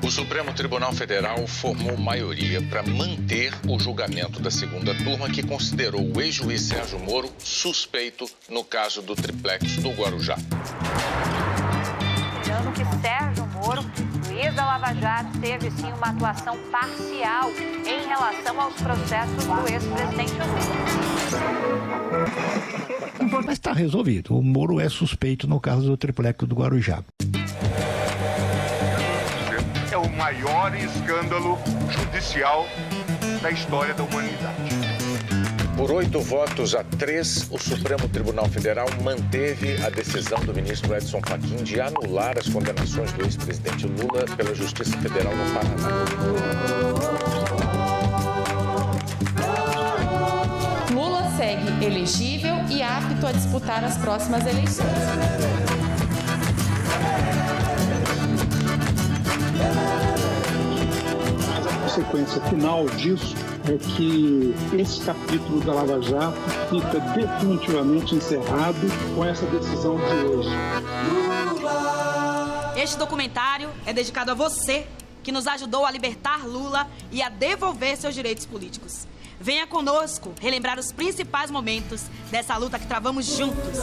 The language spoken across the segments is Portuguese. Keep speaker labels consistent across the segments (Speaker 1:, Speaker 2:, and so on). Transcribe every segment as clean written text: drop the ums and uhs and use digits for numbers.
Speaker 1: O Supremo Tribunal Federal formou maioria para manter o julgamento da segunda turma que considerou o ex-juiz Sérgio Moro suspeito no caso do triplex do Guarujá.
Speaker 2: Lembrando que Sérgio Moro, juiz da Lava Jato, teve sim uma atuação parcial em relação aos processos do ex-presidente Lula.
Speaker 3: Mas está resolvido. O Moro é suspeito no caso do triplex do Guarujá.
Speaker 4: É o maior escândalo judicial da história da humanidade.
Speaker 1: Por 8-3, o Supremo Tribunal Federal manteve a decisão do ministro Edson Fachin de anular as condenações do ex-presidente Lula pela Justiça Federal no Paraná.
Speaker 5: Lula segue elegível e apto a disputar as próximas eleições.
Speaker 6: A consequência final disso é que esse capítulo da Lava Jato fica definitivamente encerrado com essa decisão de hoje.
Speaker 7: Este documentário é dedicado a você que nos ajudou a libertar Lula e a devolver seus direitos políticos. Venha conosco relembrar os principais momentos dessa luta que travamos juntos.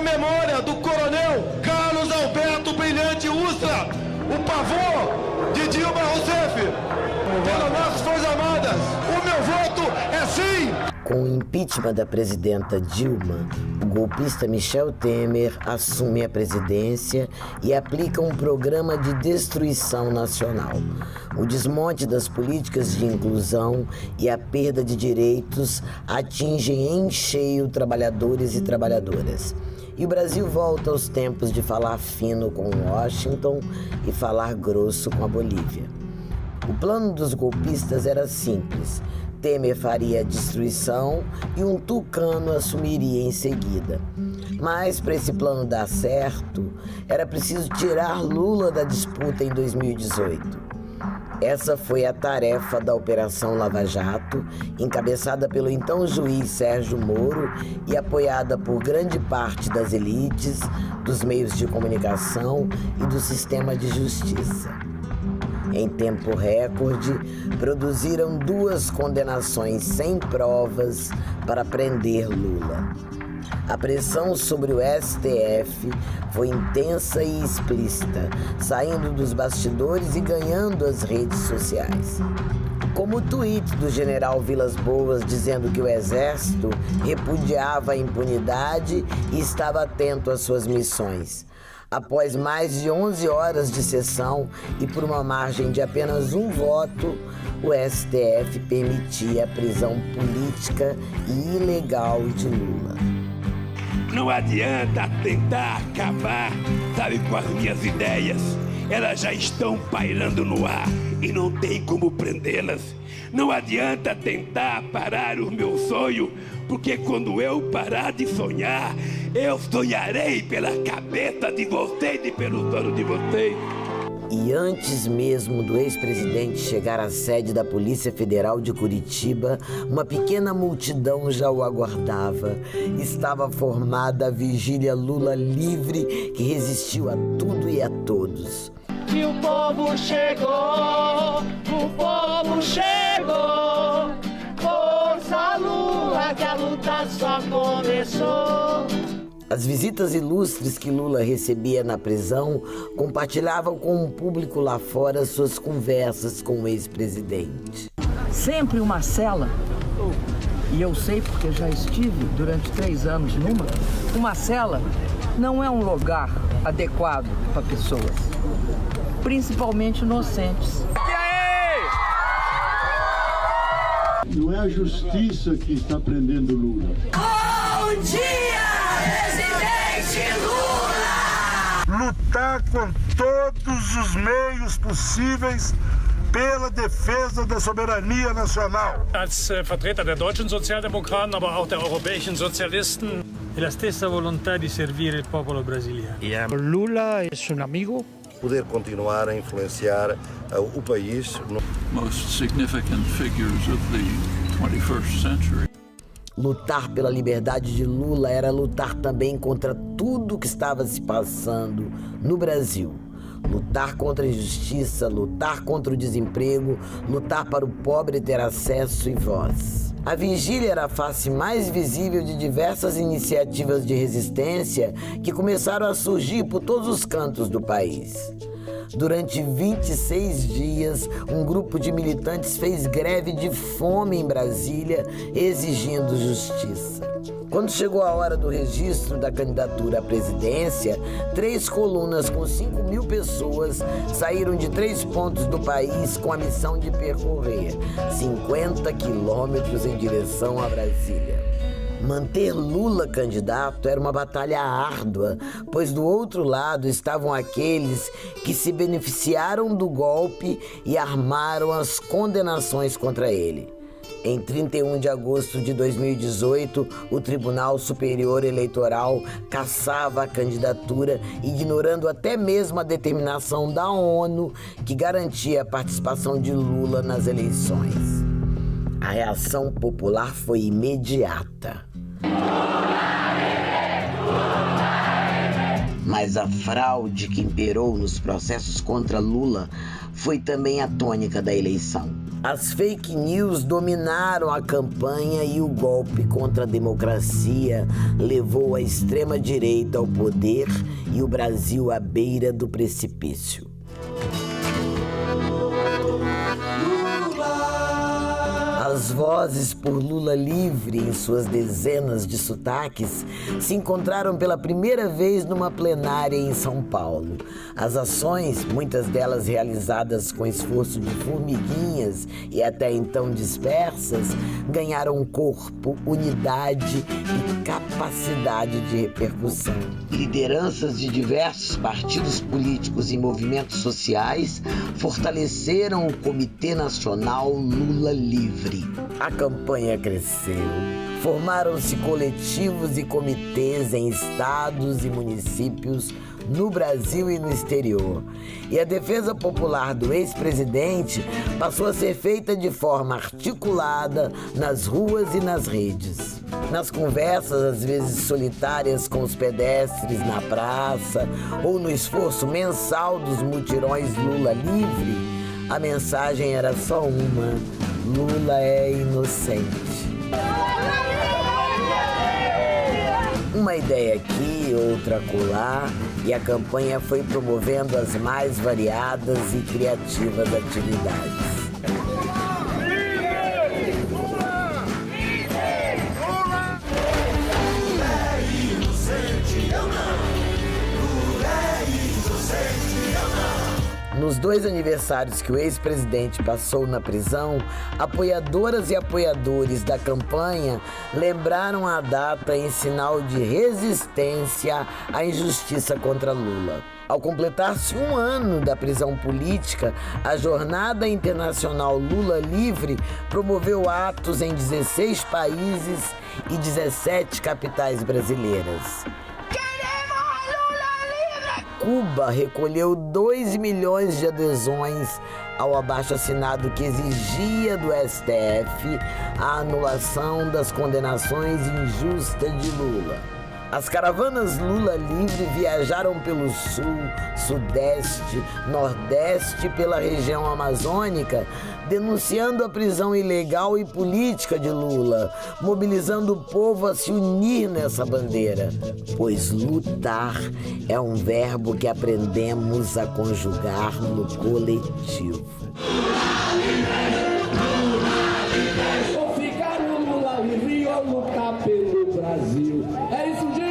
Speaker 8: Memória do coronel Carlos Alberto Brilhante Ustra, o pavor de Dilma Rousseff, pelas nossas Forças Armadas, o meu voto é sim!
Speaker 9: Com o impeachment da presidenta Dilma, o golpista Michel Temer assume a presidência e aplica um programa de destruição nacional. O desmonte das políticas de inclusão e a perda de direitos atingem em cheio trabalhadores e trabalhadoras. E o Brasil volta aos tempos de falar fino com Washington e falar grosso com a Bolívia. O plano dos golpistas era simples. Temer faria a destruição e um tucano assumiria em seguida. Mas para esse plano dar certo, era preciso tirar Lula da disputa em 2018. Essa foi a tarefa da Operação Lava Jato, encabeçada pelo então juiz Sérgio Moro e apoiada por grande parte das elites, dos meios de comunicação e do sistema de justiça. Em tempo recorde, produziram 2 condenações sem provas para prender Lula. A pressão sobre o STF foi intensa e explícita, saindo dos bastidores e ganhando as redes sociais. Como o tweet do general Vilas Boas dizendo que o Exército repudiava a impunidade e estava atento às suas missões. Após mais de 11 horas de sessão e por uma margem de apenas 1 voto, o STF permitia a prisão política e ilegal de Lula.
Speaker 10: Não adianta tentar acabar, sabe, com as minhas ideias. Elas já estão pairando no ar e não tem como prendê-las. Não adianta tentar parar o meu sonho, porque quando eu parar de sonhar, eu sonharei pela cabeça de vocês e pelo dono de vocês.
Speaker 9: E antes mesmo do ex-presidente chegar à sede da Polícia Federal de Curitiba, uma pequena multidão já o aguardava. Estava formada a Vigília Lula Livre, que resistiu a tudo e a todos.
Speaker 11: E o povo chegou, força Lula, que a luta só começou.
Speaker 9: As visitas ilustres que Lula recebia na prisão compartilhavam com o público lá fora suas conversas com o ex-presidente.
Speaker 12: Sempre uma cela, e eu sei porque já estive durante 3 anos uma cela não é um lugar adequado para pessoas, principalmente inocentes.
Speaker 6: Não é a justiça que está prendendo Lula.
Speaker 11: Bom dia, presidente Lula!
Speaker 8: lutar com todos os meios possíveis pela defesa da soberania nacional.
Speaker 13: Als Vertreter der deutschen Sozialdemokraten, aber auch der europäischen Sozialisten, e la stessa volontà di servire il popolo brasiliano.
Speaker 3: Lula é um amigo.
Speaker 14: Poder continuar a influenciar o país.
Speaker 15: Most significant figures of the 21st century.
Speaker 9: Lutar pela liberdade de Lula era lutar também contra tudo que estava se passando no Brasil. Lutar contra a injustiça, lutar contra o desemprego, lutar para o pobre ter acesso e voz. A vigília era a face mais visível de diversas iniciativas de resistência que começaram a surgir por todos os cantos do país. Durante 26 dias, um grupo de militantes fez greve de fome em Brasília, exigindo justiça. Quando chegou a hora do registro da candidatura à presidência, 3 colunas com 5.000 pessoas saíram de 3 pontos do país com a missão de percorrer 50 quilômetros em direção a Brasília. Manter Lula candidato era uma batalha árdua, pois do outro lado estavam aqueles que se beneficiaram do golpe e armaram as condenações contra ele. Em 31 de agosto de 2018, o Tribunal Superior Eleitoral cassava a candidatura, ignorando até mesmo a determinação da ONU que garantia a participação de Lula nas eleições. A reação popular foi imediata. Mas a fraude que imperou nos processos contra Lula foi também a tônica da eleição. As fake news dominaram a campanha e o golpe contra a democracia levou a extrema-direita ao poder e o Brasil à beira do precipício. As vozes por Lula livre, em suas dezenas de sotaques, se encontraram pela primeira vez numa plenária em São Paulo. As ações, muitas delas realizadas com esforço de formiguinhas e até então dispersas, ganharam corpo, unidade e capacidade de repercussão. Lideranças de diversos partidos políticos e movimentos sociais fortaleceram o Comitê Nacional Lula Livre. A campanha cresceu. Formaram-se coletivos e comitês em estados e municípios no Brasil e no exterior. E a defesa popular do ex-presidente passou a ser feita de forma articulada nas ruas e nas redes. Nas conversas, às vezes solitárias com os pedestres na praça ou no esforço mensal dos mutirões Lula Livre, a mensagem era só uma: Lula é inocente. Uma ideia aqui, outra acolá, e a campanha foi promovendo as mais variadas e criativas atividades. Nos 2 aniversários que o ex-presidente passou na prisão, apoiadoras e apoiadores da campanha lembraram a data em sinal de resistência à injustiça contra Lula. Ao completar-se 1 ano da prisão política, a Jornada Internacional Lula Livre promoveu atos em 16 países e 17 capitais brasileiras. Cuba recolheu 2 milhões de adesões ao abaixo-assinado que exigia do STF a anulação das condenações injustas de Lula. As caravanas Lula Livre viajaram pelo Sul, Sudeste, Nordeste e pela região amazônica, denunciando a prisão ilegal e política de Lula, mobilizando o povo a se unir nessa bandeira, pois lutar é um verbo que aprendemos a conjugar no coletivo.
Speaker 11: Ou ficar no Lula Livre ou lutar pelo Brasil. É isso, gente!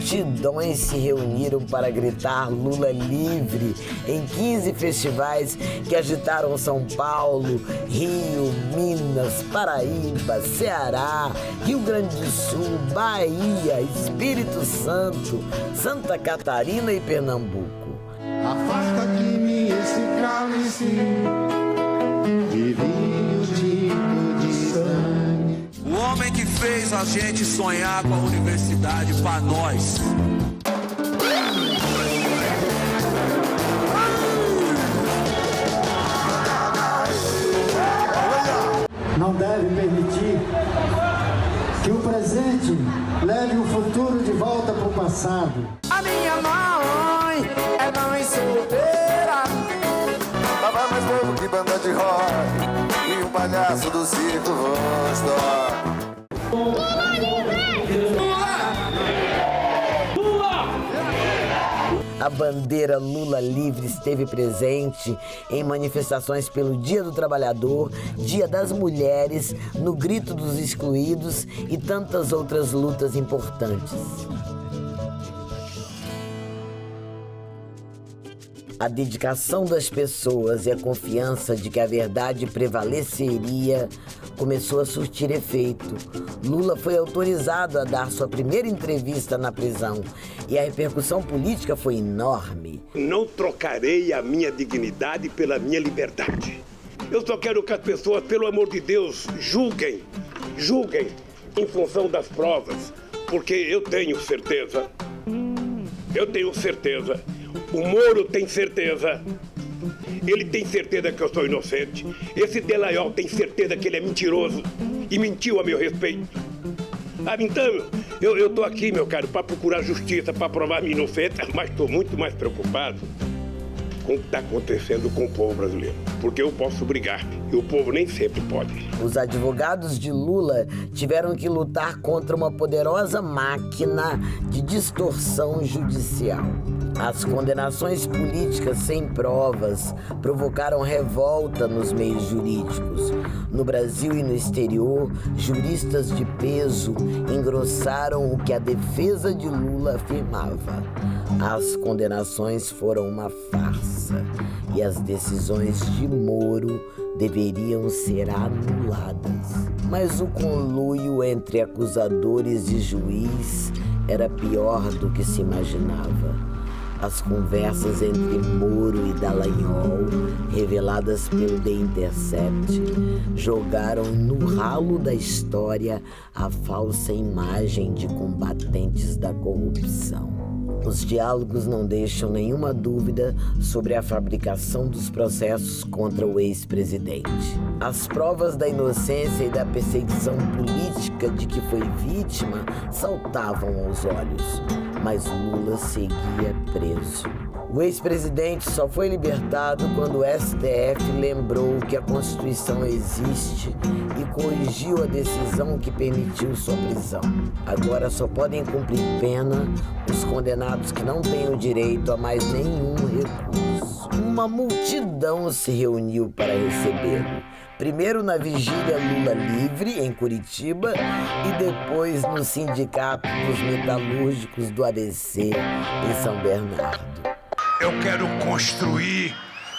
Speaker 9: multidões se reuniram para gritar Lula livre em 15 festivais que agitaram São Paulo, Rio, Minas, Paraíba, Ceará, Rio Grande do Sul, Bahia, Espírito Santo, Santa Catarina e Pernambuco.
Speaker 11: Afasta de mim esse cálice de vinho tinto de sangue.
Speaker 16: O homem que fez a gente sonhar com a universidade para nós.
Speaker 11: Não deve permitir que o presente leve o futuro de volta para o passado.
Speaker 8: A minha mãe é mãe solteira.
Speaker 17: Tava mais novo que banda de rock e um palhaço do circo Vostok.
Speaker 9: A bandeira Lula livre esteve presente em manifestações pelo Dia do Trabalhador, Dia das Mulheres, no Grito dos Excluídos e tantas outras lutas importantes. A dedicação das pessoas e a confiança de que a verdade prevaleceria começou a surtir efeito. Lula foi autorizado a dar sua primeira entrevista na prisão e a repercussão política foi enorme.
Speaker 10: Não trocarei a minha dignidade pela minha liberdade. Eu só quero que as pessoas, pelo amor de Deus, julguem em função das provas, porque eu tenho certeza, o Moro tem certeza, ele tem certeza que eu sou inocente, esse Delaiol tem certeza que ele é mentiroso e mentiu a meu respeito. Então, eu tô aqui, meu caro, para procurar justiça, para provar minha inocência, mas estou muito mais preocupado com o que está acontecendo com o povo brasileiro, porque eu posso brigar e o povo nem sempre pode.
Speaker 9: Os advogados de Lula tiveram que lutar contra uma poderosa máquina de distorção judicial. As condenações políticas sem provas provocaram revolta nos meios jurídicos. No Brasil e no exterior, juristas de peso engrossaram o que a defesa de Lula afirmava. As condenações foram uma farsa e as decisões de Moro deveriam ser anuladas. Mas o conluio entre acusadores e juiz era pior do que se imaginava. As conversas entre Moro e Dallagnol, reveladas pelo The Intercept, jogaram no ralo da história a falsa imagem de combatentes da corrupção. Os diálogos não deixam nenhuma dúvida sobre a fabricação dos processos contra o ex-presidente. As provas da inocência e da perseguição política de que foi vítima saltavam aos olhos, mas Lula seguia preso. O ex-presidente só foi libertado quando o STF lembrou que a Constituição existe e corrigiu a decisão que permitiu sua prisão. Agora só podem cumprir pena os condenados que não têm o direito a mais nenhum recurso. Uma multidão se reuniu para recebê-lo. Primeiro na vigília Lula Livre, em Curitiba, e depois no Sindicato dos Metalúrgicos do ABC, em São Bernardo.
Speaker 10: Eu quero construir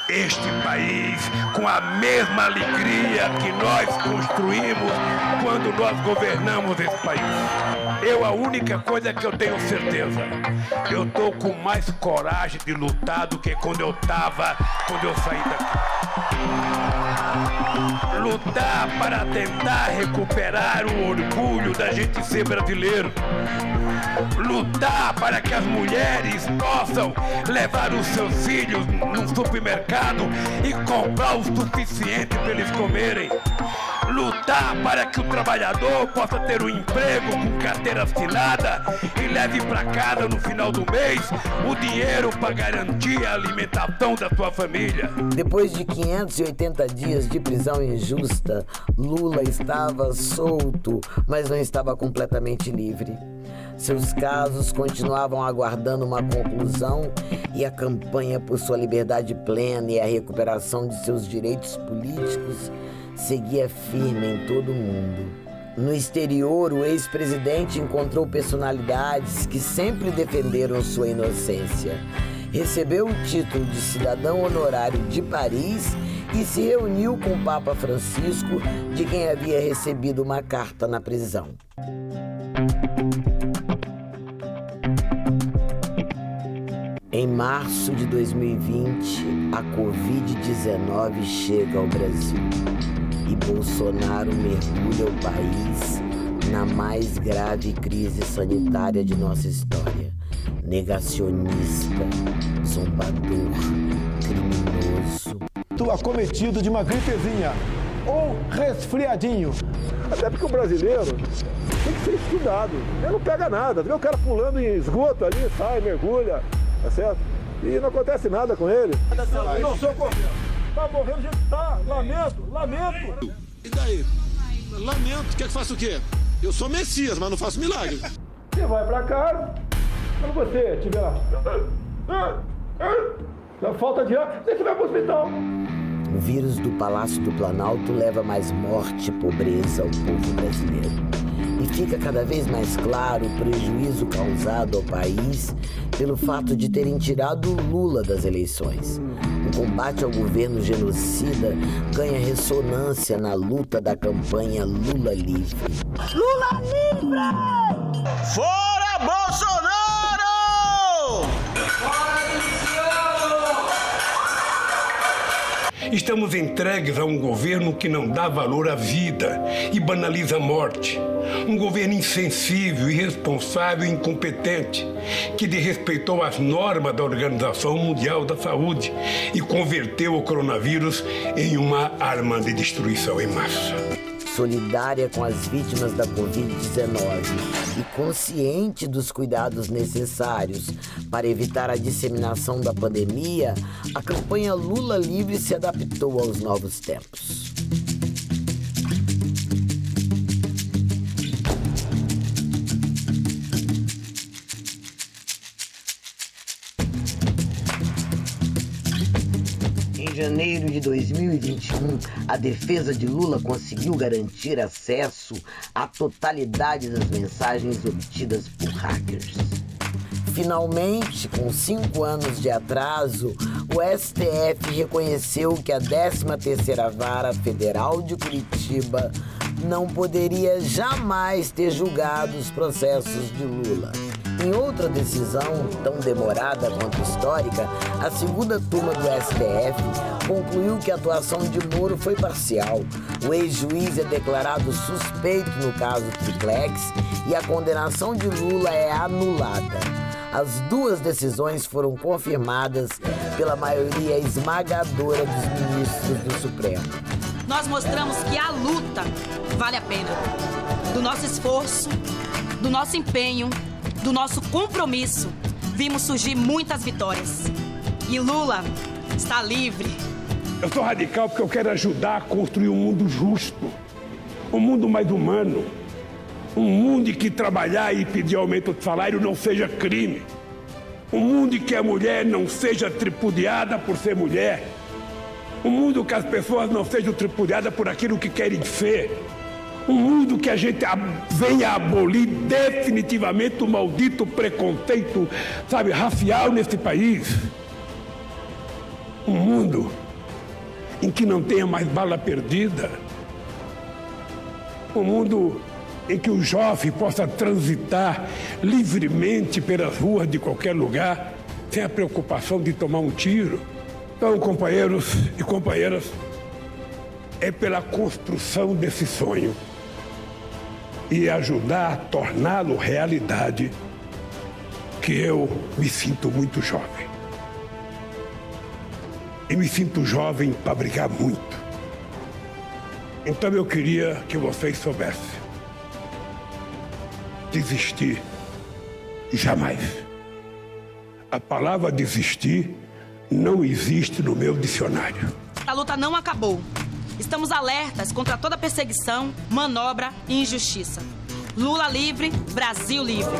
Speaker 10: este país com a mesma alegria que nós construímos quando nós governamos esse país. A única coisa que eu tenho certeza, eu tô com mais coragem de lutar do que quando eu saí daqui. Lutar para tentar recuperar o orgulho da gente ser brasileiro. Lutar para que as mulheres possam levar os seus filhos num supermercado e comprar o suficiente para eles comerem. Lutar para que o trabalhador possa ter um emprego com carteira assinada e leve para casa no final do mês o dinheiro para garantir a alimentação da sua família.
Speaker 9: Depois de 580 dias de prisão injusta, Lula estava solto, mas não estava completamente livre. Seus casos continuavam aguardando uma conclusão e a campanha por sua liberdade plena e a recuperação de seus direitos políticos seguia firme em todo o mundo. No exterior, o ex-presidente encontrou personalidades que sempre defenderam sua inocência. Recebeu o título de cidadão honorário de Paris e se reuniu com o Papa Francisco, de quem havia recebido uma carta na prisão. Em março de 2020, a Covid-19 chega ao Brasil e Bolsonaro mergulha o país na mais grave crise sanitária de nossa história. Negacionista, zombador, criminoso.
Speaker 8: Acometido de uma gripezinha ou resfriadinho. Até porque o brasileiro tem que ser estudado. Ele não pega nada. Vê o cara pulando em esgoto ali, sai, mergulha, tá certo? E não acontece nada com ele. Não sou correndo. Tá morrendo, gente. Tá. Lamento.
Speaker 18: E daí? Lamento. Quer que faça o quê? Eu sou Messias, mas não faço milagre.
Speaker 8: Você vai pra casa, quando você tiver falta de ar, você vai pro hospital.
Speaker 9: O vírus do Palácio do Planalto leva mais morte e pobreza ao povo brasileiro. E fica cada vez mais claro o prejuízo causado ao país pelo fato de terem tirado o Lula das eleições. O combate ao governo genocida ganha ressonância na luta da campanha Lula Livre.
Speaker 8: Lula Livre!
Speaker 18: Fora Bolsonaro!
Speaker 10: Estamos entregues a um governo que não dá valor à vida e banaliza a morte. Um governo insensível, irresponsável e incompetente, que desrespeitou as normas da Organização Mundial da Saúde e converteu o coronavírus em uma arma de destruição em massa.
Speaker 9: Solidária com as vítimas da Covid-19 e consciente dos cuidados necessários para evitar a disseminação da pandemia, a campanha Lula Livre se adaptou aos novos tempos. Em janeiro de 2021, a defesa de Lula conseguiu garantir acesso à totalidade das mensagens obtidas por hackers. Finalmente, com 5 anos de atraso, o STF reconheceu que a 13ª Vara Federal de Curitiba não poderia jamais ter julgado os processos de Lula. Em outra decisão, tão demorada quanto histórica, a segunda turma do STF concluiu que a atuação de Moro foi parcial. O ex-juiz é declarado suspeito no caso Triplex e a condenação de Lula é anulada. As duas decisões foram confirmadas pela maioria esmagadora dos ministros do Supremo.
Speaker 7: Nós mostramos que a luta vale a pena. Do nosso esforço, do nosso empenho, do nosso compromisso, vimos surgir muitas vitórias. E Lula está livre.
Speaker 10: Eu sou radical porque eu quero ajudar a construir um mundo justo, um mundo mais humano, um mundo em que trabalhar e pedir aumento de salário não seja crime, um mundo em que a mulher não seja tripudiada por ser mulher, um mundo que as pessoas não sejam tripudiadas por aquilo que querem ser, um mundo que a gente venha abolir definitivamente o maldito preconceito, racial nesse país. Um mundo em que não tenha mais bala perdida. Um mundo em que o jovem possa transitar livremente pelas ruas de qualquer lugar, sem a preocupação de tomar um tiro. Então, companheiros e companheiras, é pela construção desse sonho e ajudar a torná-lo realidade que eu me sinto muito jovem. E me sinto jovem para brigar muito. Então eu queria que vocês soubessem. Desistir, jamais. A palavra desistir não existe no meu dicionário.
Speaker 7: A luta não acabou. Estamos alertas contra toda perseguição, manobra e injustiça. Lula livre, Brasil livre.